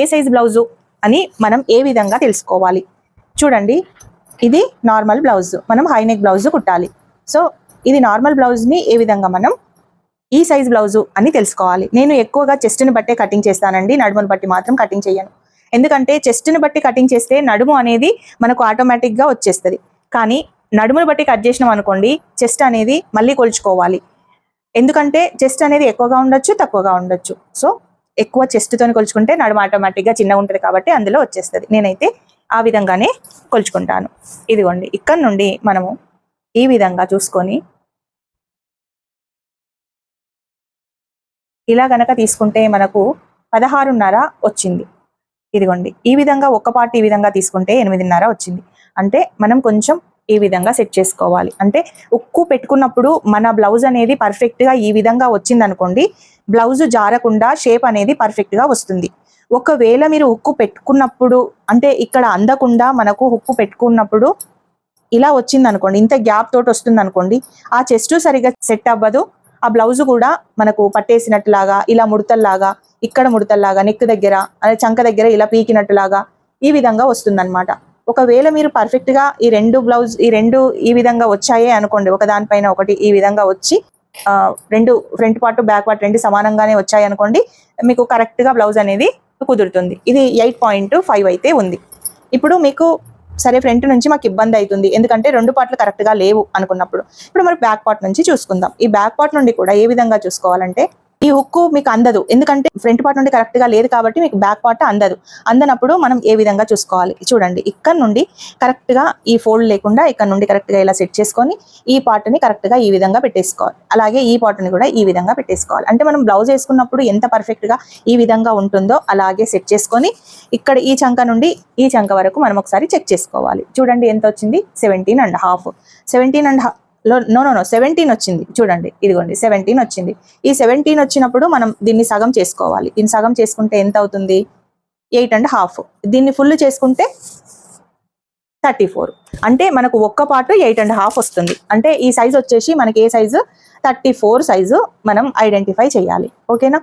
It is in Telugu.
ఏ సైజ్ బ్లౌజు అని మనం ఏ విధంగా తెలుసుకోవాలి? చూడండి, ఇది నార్మల్ బ్లౌజ్, మనం హై నెక్ బ్లౌజ్ కుట్టాలి. సో ఇది నార్మల్ బ్లౌజ్ని ఏ విధంగా మనం ఈ సైజ్ బ్లౌజు అని తెలుసుకోవాలి. నేను ఎక్కువగా చెస్ట్ని బట్టే కటింగ్ చేస్తానండి, నడుమును బట్టి మాత్రం కటింగ్ చేయను. ఎందుకంటే చెస్ట్ని బట్టి కటింగ్ చేస్తే నడుము అనేది మనకు ఆటోమేటిక్గా వచ్చేస్తుంది. కానీ నడుమును బట్టి కట్ చేసినాం అనుకోండి, చెస్ట్ అనేది మళ్ళీ కొలుచుకోవాలి. ఎందుకంటే చెస్ట్ అనేది ఎక్కువగా ఉండొచ్చు, తక్కువగా ఉండొచ్చు. సో ఎక్కువ చెస్ట్తో కొలుచుకుంటే నడుము ఆటోమేటిక్గా చిన్నగా ఉంటుంది కాబట్టి అందులో వచ్చేస్తుంది. నేనైతే ఆ విధంగానే కొలుచుకుంటాను. ఇదిగోండి, ఇక్కడ నుండి మనము ఈ విధంగా చూసుకొని ఇలా గనక తీసుకుంటే మనకు 16.5 వచ్చింది. ఇదిగోండి, ఈ విధంగా ఒక్క పార్ట్ ఈ విధంగా తీసుకుంటే 8.5 వచ్చింది. అంటే మనం కొంచెం ఈ విధంగా సెట్ చేసుకోవాలి. అంటే ఉక్కు పెట్టుకున్నప్పుడు మన బ్లౌజ్ అనేది పర్ఫెక్ట్గా ఈ విధంగా వచ్చింది అనుకోండి, బ్లౌజ్ జారకుండా షేప్ అనేది పర్ఫెక్ట్గా వస్తుంది. ఒకవేళ మీరు ఉక్కు పెట్టుకున్నప్పుడు అంటే ఇక్కడ అందకుండా మనకు ఉక్కు పెట్టుకున్నప్పుడు ఇలా వచ్చింది అనుకోండి, ఇంత గ్యాప్ తోటి వస్తుంది అనుకోండి, ఆ చెస్ట్ సరిగా సెట్ అవ్వదు. ఆ బ్లౌజ్ కూడా మనకు పట్టేసినట్టులాగా, ఇలా ముడతల్లాగా, ఇక్కడ ముడతల్లాగా, నెక్ దగ్గర అదే చంక దగ్గర ఇలా పీకినట్టులాగా ఈ విధంగా వస్తుందన్నమాట. ఒకవేళ మీరు పర్ఫెక్ట్గా ఈ రెండు ఈ విధంగా వచ్చాయే అనుకోండి, ఒకదానిపైన ఒకటి ఈ విధంగా వచ్చి రెండు ఫ్రంట్ పార్ట్ బ్యాక్ పార్ట్ రెండు సమానంగానే వచ్చాయి అనుకోండి, మీకు కరెక్ట్గా బ్లౌజ్ అనేది కుదురుతుంది. ఇది 8.5 అయితే ఉంది. ఇప్పుడు మీకు సరే ఫ్రంట్ నుంచి మాకు ఇబ్బంది అవుతుంది ఎందుకంటే రెండు పార్ట్లు కరెక్ట్గా లేవు అనుకున్నప్పుడు, ఇప్పుడు మరి బ్యాక్ పార్ట్ నుంచి చూసుకుందాం. ఈ బ్యాక్ పార్ట్ నుండి కూడా ఏ విధంగా చూసుకోవాలంటే, ఈ హుక్కు మీకు అందదు ఎందుకంటే ఫ్రంట్ పార్ట్ నుండి కరెక్ట్గా లేదు కాబట్టి మీకు బ్యాక్ పార్ట్ అందనప్పుడు మనం ఏ విధంగా చూసుకోవాలి? చూడండి, ఇక్కడ నుండి కరెక్ట్గా ఈ ఫోల్డ్ లేకుండా ఇక్కడ నుండి కరెక్ట్గా ఇలా సెట్ చేసుకొని ఈ పార్ట్ని కరెక్ట్గా ఈ విధంగా పెట్టేసుకోవాలి. అలాగే ఈ పార్ట్ని కూడా ఈ విధంగా పెట్టేసుకోవాలి. అంటే మనం బ్లౌజ్ వేసుకున్నప్పుడు ఎంత పర్ఫెక్ట్గా ఈ విధంగా ఉంటుందో అలాగే సెట్ చేసుకొని ఇక్కడ ఈ చంక నుండి ఈ చంక వరకు మనం ఒకసారి చెక్ చేసుకోవాలి. చూడండి ఎంత వచ్చింది? 17.5. 17 వచ్చింది. చూడండి, ఇదిగోండి 17 వచ్చింది. ఈ 17 వచ్చినప్పుడు మనం దీన్ని సగం చేసుకోవాలి. దీన్ని సగం చేసుకుంటే ఎంత అవుతుంది? 8.5. దీన్ని ఫుల్ చేసుకుంటే 34. అంటే మనకు ఒక్క పార్ట్ 8.5 వస్తుంది. అంటే ఈ సైజు వచ్చేసి మనకి ఏ సైజు? 34 సైజు మనం ఐడెంటిఫై చేయాలి. ఓకేనా?